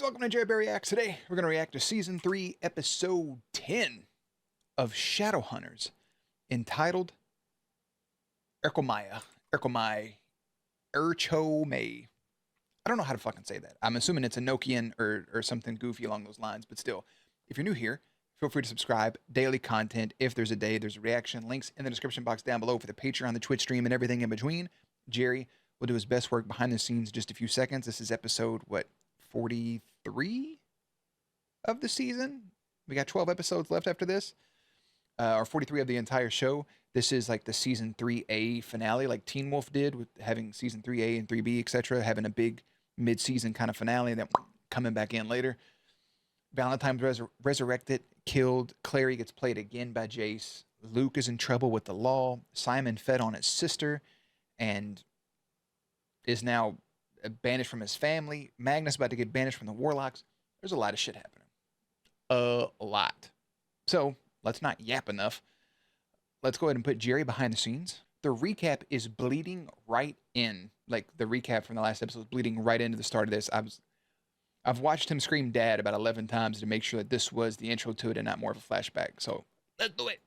welcome to Jerry Reacts. Today, we're going to react to Season 3, Episode 10 of Shadowhunters, entitled ERCHOMAI. ERCHOMAI. I don't know how to fucking say that. I'm assuming it's a Nokian or something goofy along those lines, but still, if you're new here, feel free to subscribe. Daily content. If there's a day, there's a reaction. Links in the description box down below for the Patreon, the Twitch stream, and everything in between. Jerry will do his best work behind the scenes in just a few seconds. This is episode, 43 of the season? We got 12 episodes left after this. Or 43 of the entire show. This is like the Season 3A finale, like Teen Wolf did, with having Season 3A and 3B, etc., having a big mid-season kind of finale, and then coming back in later. Valentine's resurrected, killed. Clary gets played again by Jace. Luke is in trouble with the law. Simon fed on his sister and is now banished from his family. Magnus about to get banished from the Warlocks. There's a lot of shit happening. A lot. So, let's not yap enough. Let's go ahead and put Jerry behind the scenes. The recap is bleeding right in. Like, the recap from the last episode is bleeding right into the start of this. I've watched him scream dad about 11 times to make sure that this was the intro to it and not more of a flashback. So, let's do it.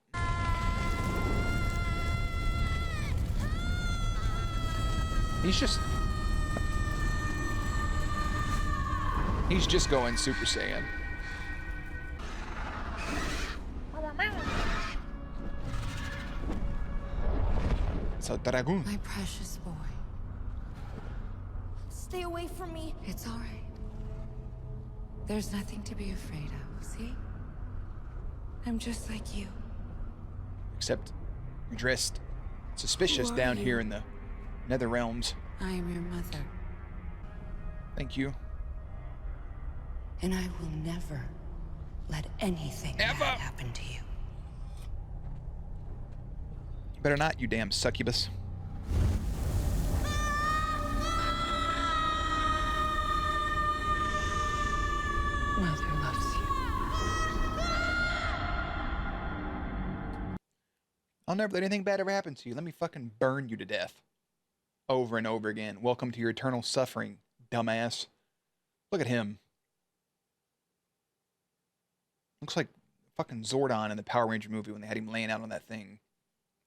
He's just going Super Saiyan. So, Dragoon. My precious boy. Stay away from me. It's all right. There's nothing to be afraid of, see? I'm just like you. Except you're dressed suspicious down here in the nether realms. I am your mother. Thank you. And I will never let anything bad happen to you. Better not, you damn succubus. Mother loves you. I'll never let anything bad ever happen to you. Let me fucking burn you to death. Over and over again. Welcome to your eternal suffering, dumbass. Look at him. Looks like fucking Zordon in the Power Ranger movie when they had him laying out on that thing.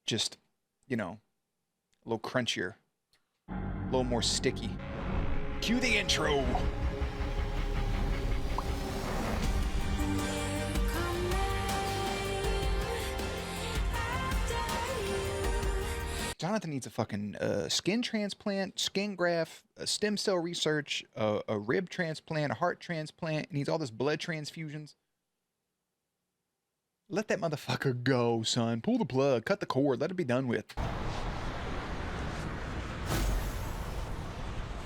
Just, you know, a little crunchier. A little more sticky. Cue the intro. Jonathan needs a fucking skin transplant, skin graft, stem cell research, a rib transplant, a heart transplant. He needs all this blood transfusions. Let that motherfucker go, son. Pull the plug, cut the cord, let it be done with.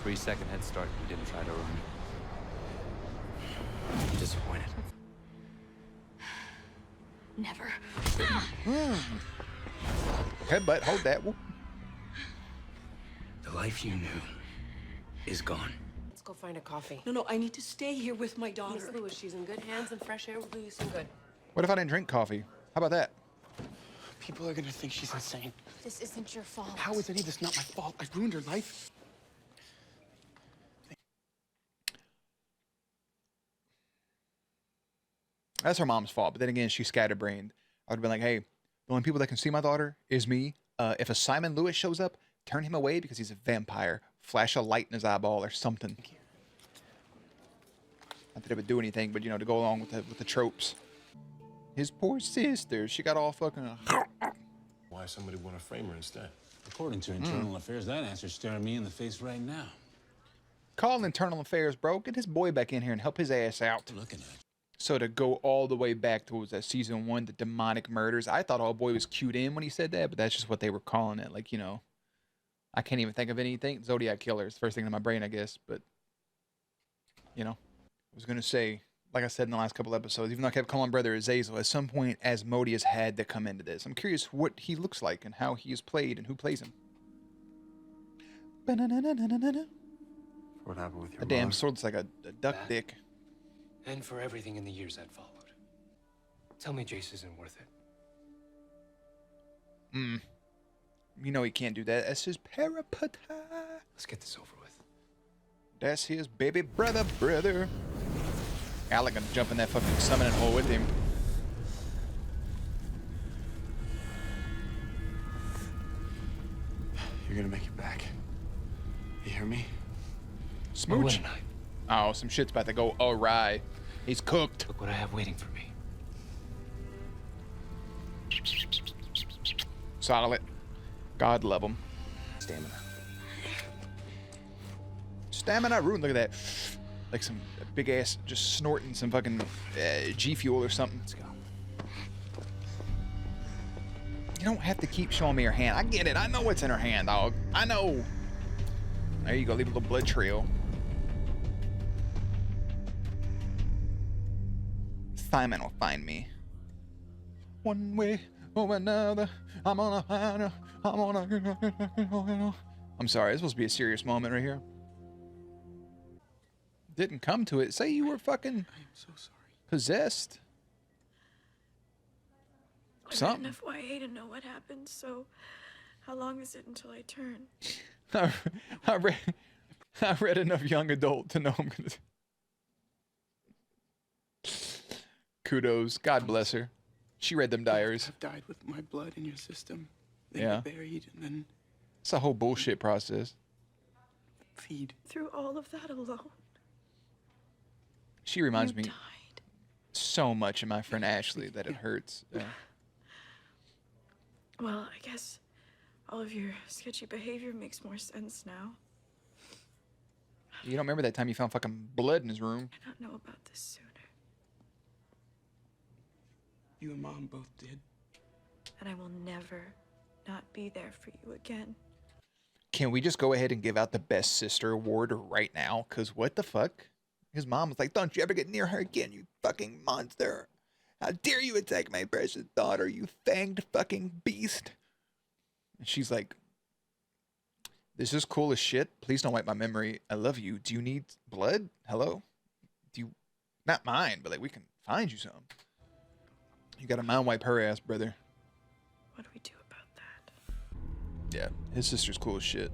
3-second head start. You didn't try to run. Disappointed. Never. Headbutt, hold that. Whoop. The life you knew is gone. Let's go find a coffee. No, I need to stay here with my daughter. Miss Lewis, she's in good hands and fresh air will do you some good. What if I didn't drink coffee? How about that? People are gonna think she's insane. This isn't your fault. How is any of this not my fault? I ruined her life. That's her mom's fault, but then again, she's scatterbrained. I would have been like, hey, the only people that can see my daughter is me. If a Simon Lewis shows up, turn him away because he's a vampire. Flash a light in his eyeball or something. Not that it would do anything, but, you know, to go along with the tropes. His poor sister, she got all fucking... Why somebody want to frame her instead? According to Internal Affairs, that answer's staring me in the face right now. Call Internal Affairs, bro. Get his boy back in here and help his ass out. Looking at you. So to go all the way back towards that Season 1, the demonic murders, I thought old boy was cued in when he said that, but that's just what they were calling it. Like, you know, I can't even think of anything. Zodiac Killer is the first thing in my brain, I guess, but, you know. I was going to say, like I said in the last couple episodes, even though I kept calling Brother Azazel, at some point Asmodeus had to come into this. I'm curious what he looks like and how he is played and who plays him. What happened with your A damn sword looks like a duck dick. And for everything in the years that followed. Tell me Jace isn't worth it. You know he can't do that. That's his parapata. Let's get this over with. That's his baby brother. Alec gonna jump in that fucking summoning hole with him. You're gonna make it back. You hear me? Or Smooch. wouldn't I? Oh, some shit's about to go awry. He's cooked. Look what I have waiting for me. Solid. God love him. Stamina. Stamina rune. Look at that. Like some big ass just snorting some fucking G Fuel or something. Let's go. You don't have to keep showing me your hand. I get it. I know what's in her hand, dog. I know. There you go. Leave a little blood trail. Simon will find me. One way or another, I'm on a high. I'm on a. I'm sorry. It's supposed to be a serious moment right here. Didn't come to it. Say you were fucking I am so sorry. possessed. I read Something. enough YA to know what happens, so how long is it until I turn? I read enough young adult to know I'm gonna. Kudos. God bless her. She read them diaries. I've died with my blood in your system. Then Yeah. you're buried and then It's a whole bullshit process. feed. Through all of that alone, She reminds you me died. so much of my friend Ashley that it hurts. Yeah. Well, I guess all of your sketchy behavior makes more sense now. You don't remember that time you found fucking blood in his room? I don't know about this sooner. You and Mom both did. And I will never not be there for you again. Can we just go ahead and give out the best sister award right now? Cause what the fuck? His mom was like, "Don't you ever get near her again, you fucking monster. How dare you attack my precious daughter, you fanged fucking beast." And she's like, "This is cool as shit. Please don't wipe my memory. I love you. Do you need blood? Hello? Do you, not mine, but like we can find you some. You gotta mind wipe her ass, brother." What do we do about that? Yeah, his sister's cool as shit.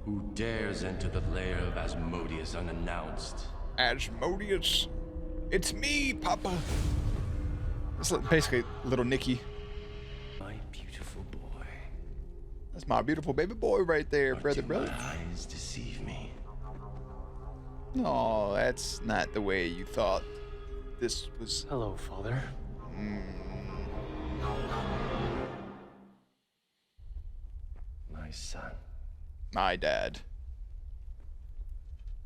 Who dares enter the lair of Asmodeus unannounced? Asmodeus, it's me, Papa. It's basically little Nicky. My beautiful boy. That's my beautiful baby boy right there, Or brother, do brother. my eyes deceive me? No, that's not the way you thought this was. Hello, Father. My son. My dad.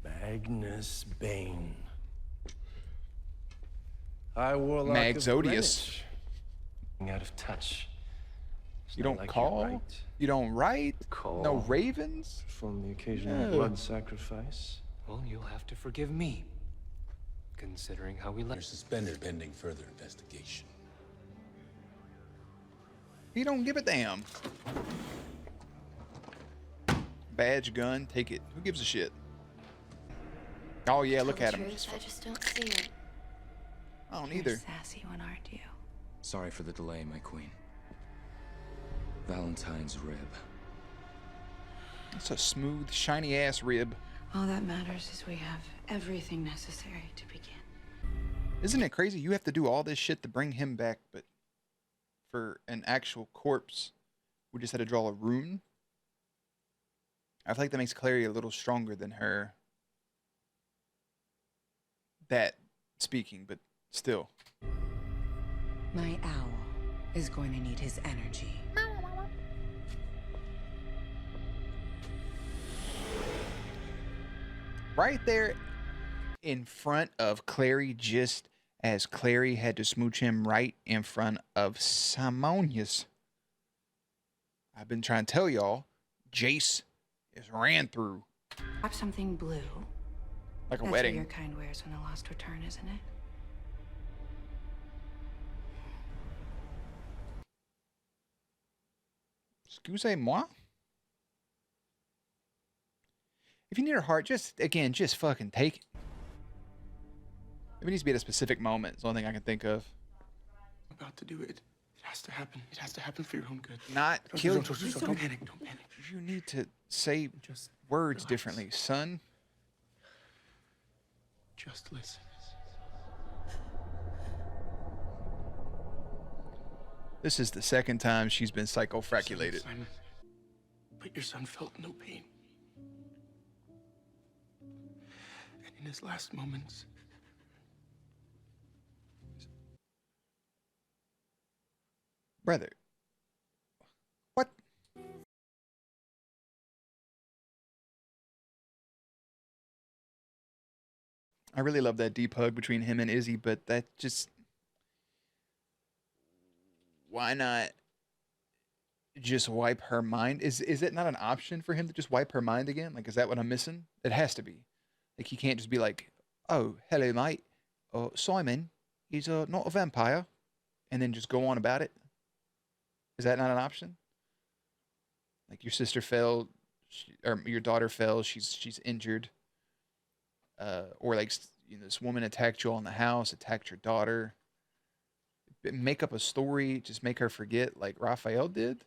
Magnus Bane. I warlock Magsodius. Out of touch. It's You not don't like call? you're right. You don't write? Call. No ravens? From the occasional No. blood sacrifice. Well, you'll have to forgive me, considering how we You're left. suspended pending further investigation. He don't give a damn. Badge, gun, take it. Who gives a shit? Oh yeah, look at him. I just don't see it. I don't You're either. sassy one, aren't you? Sorry for the delay, my queen. Valentine's rib. It's a smooth, shiny ass rib. All that matters is we have everything necessary to begin. Isn't it crazy? You have to do all this shit to bring him back, but for an actual corpse, we just had to draw a rune. I feel like that makes Clary a little stronger than her. That speaking, but still. My owl is going to need his energy. Right there in front of Clary, just as Clary had to smooch him right in front of Simonius. I've been trying to tell y'all, Jace is ran through Perhaps something blue. like a That's wedding. what your kind wears when the lost return, isn't it? Excusez-moi? If you need her heart, just fucking take it. If it needs to be at a specific moment, it's the only thing I can think of. I'm about to do it. It has to happen. It has to happen for your own good. Not Don't- kill. don't panic. Don't panic. You need to say Just words relax. differently, son. Just listen. This is the second time she's been psychofraculated. Simon, but your son felt no pain. And in his last moments, Brother. What? I really love that deep hug between him and Izzy, but that just... Why not just wipe her mind? Is it not an option for him to just wipe her mind again? Like, is that what I'm missing? It has to be. Like, he can't just be like, oh, hello, mate. Simon, he's not a vampire. And then just go on about it. Is that not an option? Like, your sister fell, or your daughter fell, she's injured. Or like, you know, this woman attacked you all in the house, attacked your daughter. Make up a story, just make her forget like Raphael did.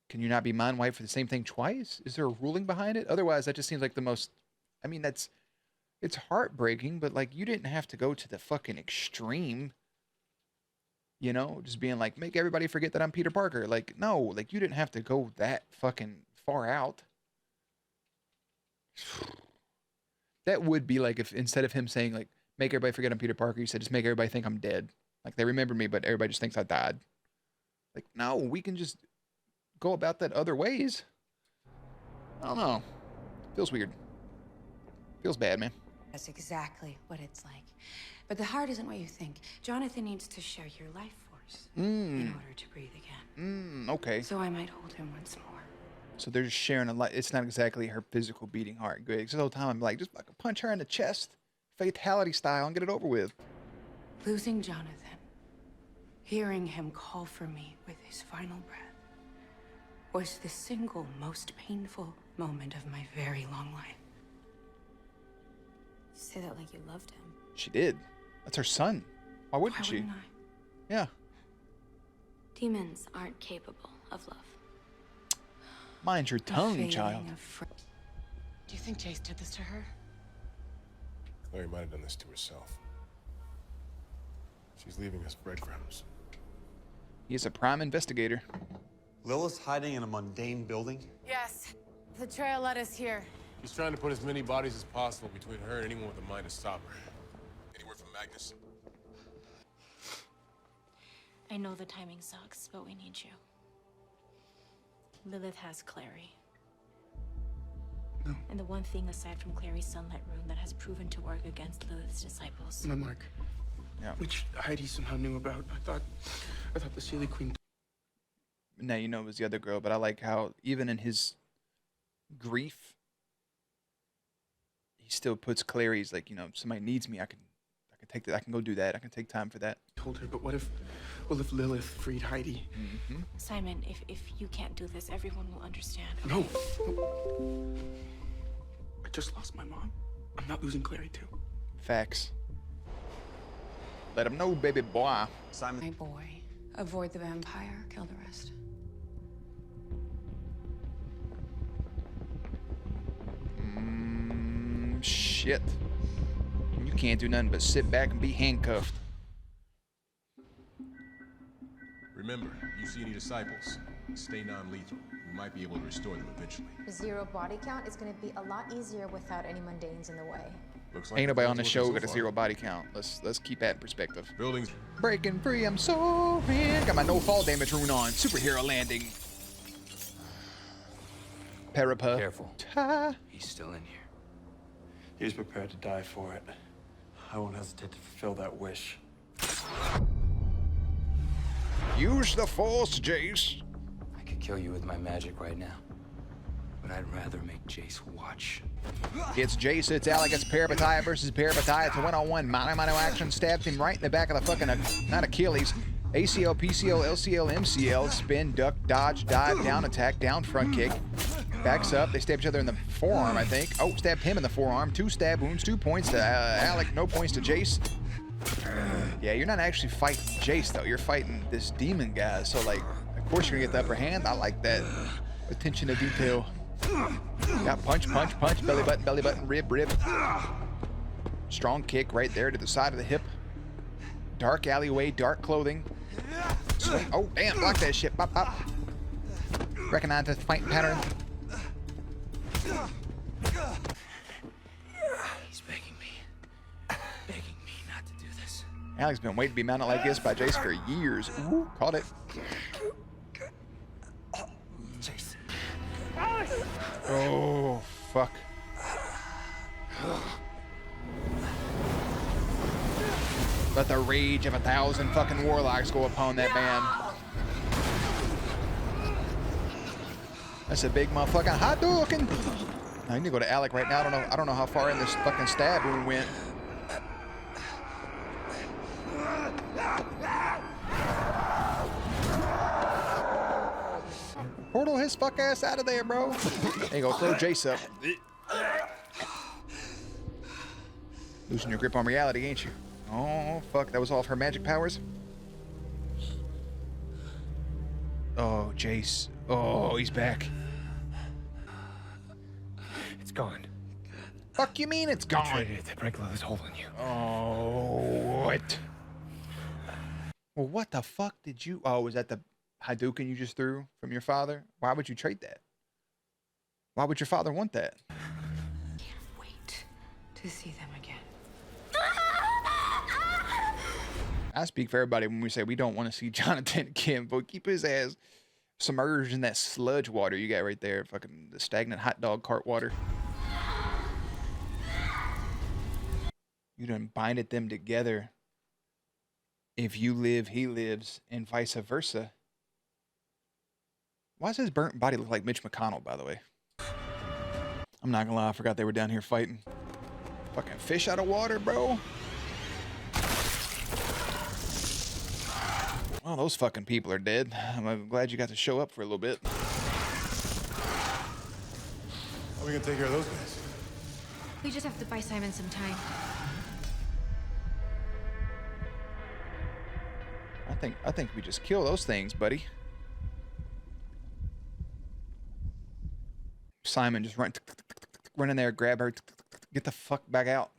Can you not be mind wiped for the same thing twice? Is there a ruling behind it? Otherwise, that just seems like the most, I mean, it's heartbreaking, but like, you didn't have to go to the fucking extreme. You know, just being like, make everybody forget that I'm Peter Parker. Like, no, like, you didn't have to go that fucking far out. That would be like if instead of him saying, like, make everybody forget I'm Peter Parker, you said, just make everybody think I'm dead. Like, they remember me, but everybody just thinks I died. Like, no, we can just go about that other ways. I don't know. Feels weird. Feels bad, man. That's exactly what it's like. But the heart isn't what you think. Jonathan needs to share your life force in order to breathe again. Okay. So I might hold him once more. So they're just sharing a life. It's not exactly her physical beating heart. Good. Because the whole time I'm like, just fucking punch her in the chest, fatality style, and get it over with. Losing Jonathan, hearing him call for me with his final breath, was the single most painful moment of my very long life. You say that like you loved him. She did. That's her son. Why wouldn't Why she? wouldn't I? Yeah. Demons aren't capable of love. Mind your A tongue, feeling child. of Do you think Jace did this to her? Clary might have done this to herself. She's leaving us breadcrumbs. He's a prime investigator. Lilith's hiding in a mundane building? Yes. The trail led us here. He's trying to put as many bodies as possible between her and anyone with a mind to stop her. Any word from Magnus? I know the timing sucks, but we need you. Lilith has Clary. No. And the one thing aside from Clary's sunlight rune that has proven to work against Lilith's disciples. my mark. Yeah. Which Heidi somehow knew about. I thought the Sealy Queen. Now you know it was the other girl, but I like how even in his grief, he still puts Clary's like, you know, somebody needs me, I can take that, I can go do that, I can take time for that. Told her, but what if Lilith freed Heidi? Simon, if you can't do this, everyone will understand. No. I just lost my mom. I'm not losing Clary too. Facts. Let him know, baby boy. Simon. my boy. Avoid the vampire, kill the rest. Shit. You can't do nothing but sit back and be handcuffed. Remember, you see any disciples, stay non-lethal. We might be able to restore them eventually. Zero body count is going to be a lot easier without any mundanes in the way. Looks like Ain't nobody on the plan's show working got a so zero far. body count. Let's keep that in perspective. Buildings. Breaking free, I'm soaring. Got my no fall damage rune on. Superhero landing. Parapa. Careful. Ta. He's still in here. He's prepared to die for it. I won't hesitate to fulfill that wish. Use the force, Jace. I could kill you with my magic right now. But I'd rather make Jace watch. It's Jace, it's Alec, it's Parabatai versus Parabatai. It's a one-on-one mano action. Stabs him right in the back of the fucking, not Achilles. ACL, PCL, LCL, MCL. Spin, duck, dodge, dive, down attack, down front kick. Backs up. They stab each other in the forearm, I think. Oh, stabbed him in the forearm. 2 stab wounds, 2 points to Alec, no points to Jace. Yeah, you're not actually fighting Jace, though. You're fighting this demon guy. So, like, of course you're going to get the upper hand. I like that attention to detail. Got punch, belly button, rib. Strong kick right there to the side of the hip. Dark alleyway, dark clothing. swing. Oh, damn. Block that shit. Pop, pop. Recognize the fight pattern. He's begging me not to do this. Alex been waiting to be mounted like this by Jace for years. Ooh, caught it. Jace. Oh, fuck. Let the rage of 1,000 fucking warlocks go upon that man. That's a big motherfucking Hadouken. I need to go to Alec right now. I don't know how far in this fucking stab wound went. Portal his fuck ass out of there, bro. There you go, throw Jace up. Losing your grip on reality, ain't you? Oh, fuck, that was all of her magic powers? Oh, Jace. Oh, he's back. It's gone. Fuck you mean it's gone? I traded it to break Lilith's hold on you. Oh, what? Well, what the fuck did you... Oh, was that the Hadouken you just threw from your father? Why would you trade that? Why would your father want that? Can't wait to see them again. I speak for everybody when we say we don't want to see Jonathan again, but keep his ass submerged in that sludge water you got right there. Fucking the stagnant hot dog cart water. You done binded them together. If you live, he lives, and vice versa. Why does his burnt body look like Mitch McConnell, by the way? I'm not gonna lie, I forgot they were down here fighting. Fucking fish out of water, bro. Well, those fucking people are dead. I'm glad you got to show up for a little bit. How are we gonna take care of those guys? We just have to buy Simon some time. I think we just kill those things, buddy. Simon just run in there, grab her, get the fuck back out.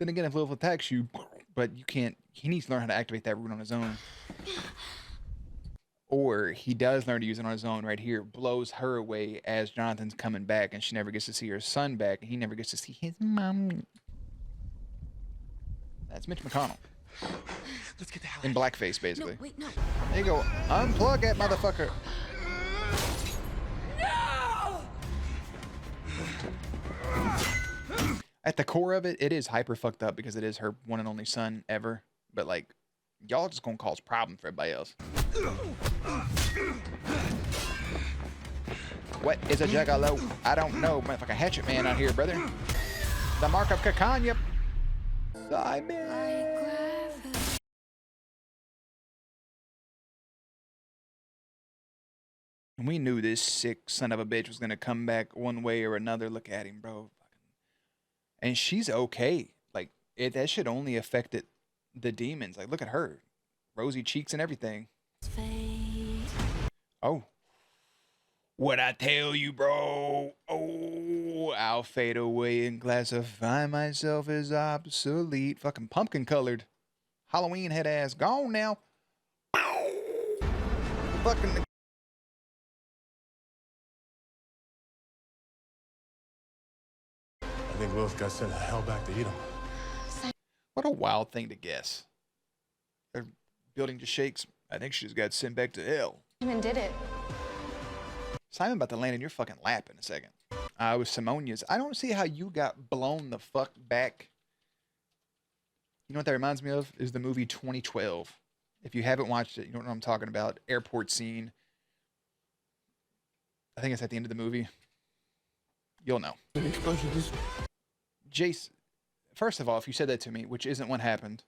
Then again, if Lilith attacks you, but you can't, he needs to learn how to activate that rune on his own. Or he does learn to use it on his own right here, blows her away as Jonathan's coming back and she never gets to see her son back and he never gets to see his mom. That's Mitch McConnell. Let's get the hell in blackface, basically. No, wait, no. There you go. Unplug that motherfucker. No! At the core of it, it is hyper fucked up because it is her one and only son ever. But like, y'all just gonna cause problems for everybody else. What is a juggalo? I don't know. Motherfucking hatchet man out here, brother. The mark of Kakanya. Simon. And we knew this sick son of a bitch was gonna come back one way or another. Look at him, bro. And she's okay. Like, that shit only affected the demons. Like, look at her. Rosy cheeks and everything. Oh. What I tell you, bro? Oh, I'll fade away and classify myself as obsolete. Fucking pumpkin colored. Halloween head ass. Gone now. Fucking... I think Lilith got sent to hell back to eat him. What a wild thing to guess. Their building just shakes. I think she just got sent back to hell. Simon did it. Simon about to land in your fucking lap in a second. It was Simonia's. I don't see how you got blown the fuck back. You know what that reminds me of? Is the movie 2012. If you haven't watched it, you don't know what I'm talking about. Airport scene. I think it's at the end of the movie. You'll know. Jace, first of all, if you said that to me, which isn't what happened,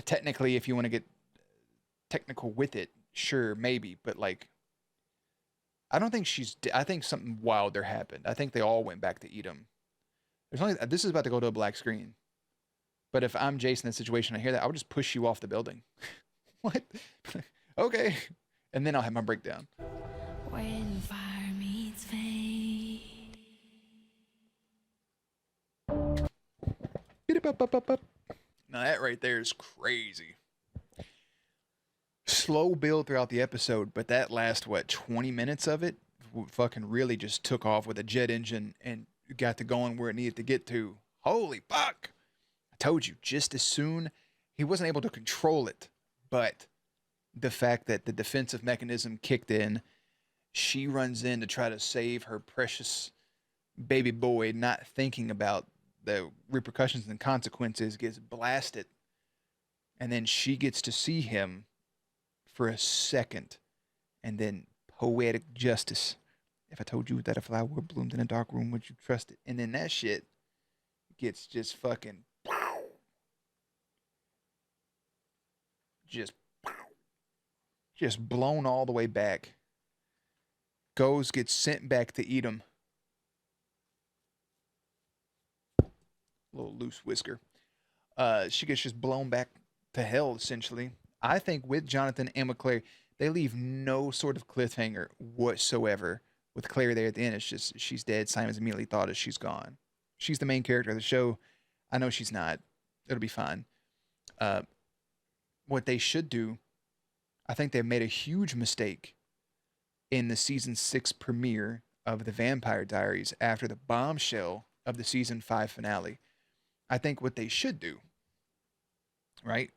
technically, if you want to get technical with it, sure, maybe, but like, I don't think I think something wilder happened. I think they all went back to Edom. This is about to go to a black screen. But if I'm Jason in that situation, I hear that, I would just push you off the building. What? Okay. And then I'll have my breakdown. When fire meets fate. Now that right there is crazy. slow build throughout the episode, but that last, what, 20 minutes of it fucking really just took off with a jet engine and got to going where it needed to get to. Holy fuck. I told you, just as soon he wasn't able to control it, but the fact that the defensive mechanism kicked in, she runs in to try to save her precious baby boy, not thinking about the repercussions and consequences, gets blasted. And then she gets to see him for a second. And then poetic justice. If I told you that a flower bloomed in a dark room, would you trust it? And then that shit gets just fucking just blown all the way back. Gets sent back to Edom. Little loose whisker. She gets just blown back to hell, essentially. I think with Jonathan and with Clary, they leave no sort of cliffhanger whatsoever. With Clary there at the end, it's just she's dead. Simon's immediately thought she's gone. She's the main character of the show. I know she's not. It'll be fine. What they should do, I think they've made a huge mistake in the season 6 premiere of The Vampire Diaries after the bombshell of the season 5 finale. I think what they should do, right?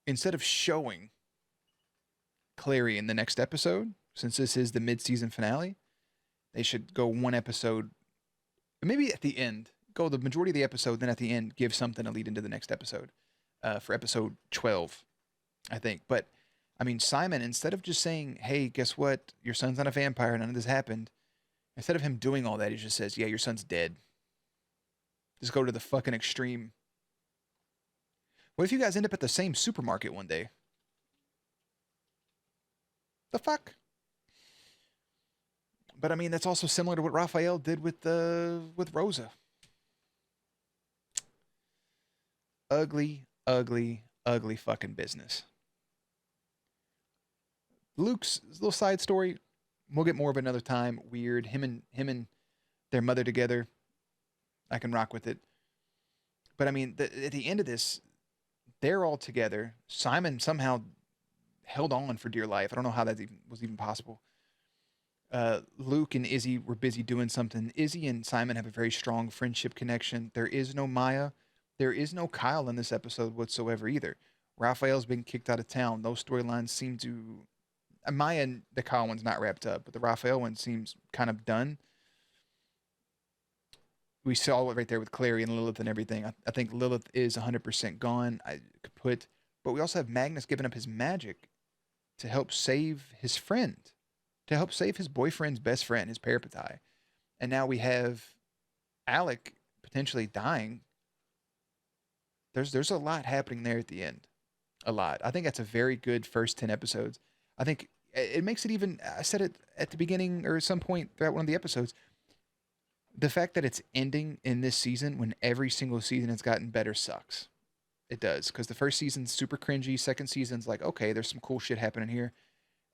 Instead of showing Clary in the next episode, since this is the mid-season finale, they should go one episode, maybe at the end, go the majority of the episode, then at the end, give something to lead into the next episode for episode 12, I think. But, I mean, Simon, instead of just saying, hey, guess what? Your son's not a vampire. None of this happened. Instead of him doing all that, he just says, yeah, your son's dead. Just go to the fucking extreme. What if you guys end up at the same supermarket one day? The fuck? But I mean, that's also similar to what Raphael did with Rosa. Ugly, ugly, ugly fucking business. Luke's little side story, we'll get more of another time. Weird. Him and their mother together. I can rock with it. But I mean, at the end of this, they're all together. Simon somehow held on for dear life. I don't know how that was even possible. Luke and Izzy were busy doing something. Izzy and Simon have a very strong friendship connection. There is no Maya. There is no Kyle in this episode whatsoever either. Raphael's been kicked out of town. Those storylines seem to... Maya and the Kyle one's not wrapped up, but the Raphael one seems kind of done. We saw it right there with Clary and Lilith and everything. I think Lilith is 100% gone. But we also have Magnus giving up his magic to help save his friend, to help save his boyfriend's best friend, his parapatai. And now we have Alec potentially dying. There's a lot happening there at the end. A lot. I think that's a very good first 10 episodes. I think it makes it even, I said it at the beginning or at some point throughout one of the episodes, the fact that it's ending in this season when every single season has gotten better sucks. It does. Because the first season's super cringy. Second season's like, okay, there's some cool shit happening here.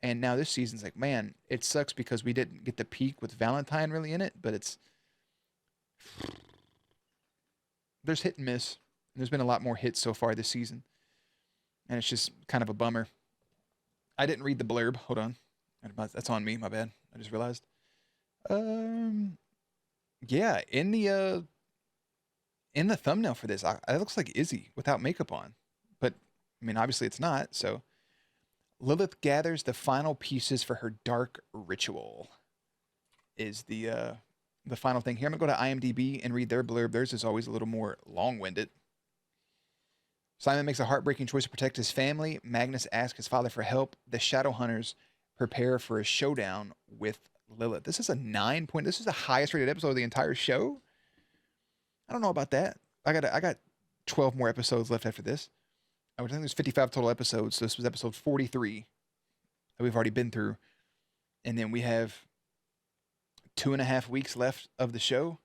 And now this season's like, man, it sucks because we didn't get the peak with Valentine really in it. But there's hit and miss. And there's been a lot more hits so far this season. And it's just kind of a bummer. I didn't read the blurb. Hold on. That's on me. My bad. I just realized. Yeah, in the thumbnail for this, it looks like Izzy without makeup on. But, I mean, obviously it's not, so. Lilith gathers the final pieces for her dark ritual is the final thing here. I'm going to go to IMDb and read their blurb. Theirs is always a little more long-winded. Simon makes a heartbreaking choice to protect his family. Magnus asks his father for help. The Shadowhunters prepare for a showdown with Lilith. This is a 9 point. This is the highest rated episode of the entire show. I don't know about that. I got 12 more episodes left after this. I think there's 55 total episodes. So this was episode 43 that we've already been through. And then we have 2.5 weeks left of the show.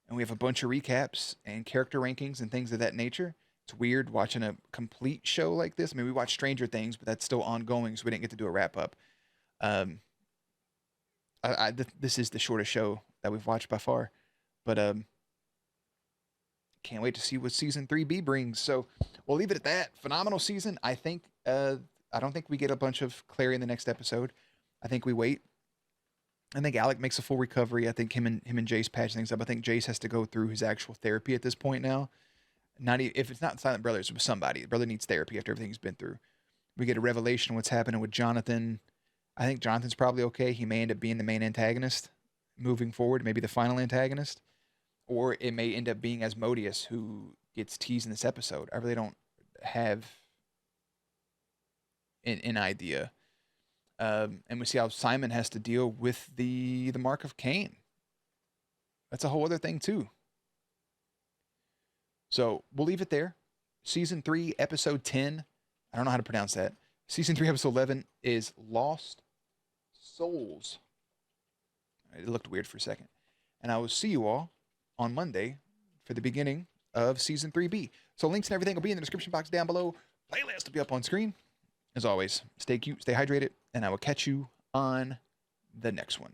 And we have a bunch of recaps and character rankings and things of that nature. It's weird watching a complete show like this. I mean, we watched Stranger Things, but that's still ongoing, so we didn't get to do a wrap-up. This is the shortest show that we've watched by far. But can't wait to see what Season 3B brings. So we'll leave it at that. Phenomenal season. I think I don't think we get a bunch of Clary in the next episode. I think we wait. I think Alec makes a full recovery. I think him and Jace patch things up. I think Jace has to go through his actual therapy at this point now. If it's not Silent Brothers, it was somebody. The brother needs therapy after everything he's been through. We get a revelation of what's happening with Jonathan. I think Jonathan's probably okay. He may end up being the main antagonist moving forward, maybe the final antagonist. Or it may end up being Asmodeus, who gets teased in this episode. I really don't have an idea. And we see how Simon has to deal with the mark of Cain. That's a whole other thing too. So we'll leave it there. Season 3, episode 10. I don't know how to pronounce that. Season 3, episode 11 is Lost Souls. It looked weird for a second. And I will see you all on Monday for the beginning of Season 3B. So links and everything will be in the description box down below. Playlist will be up on screen. As always, stay cute, stay hydrated, and I will catch you on the next one.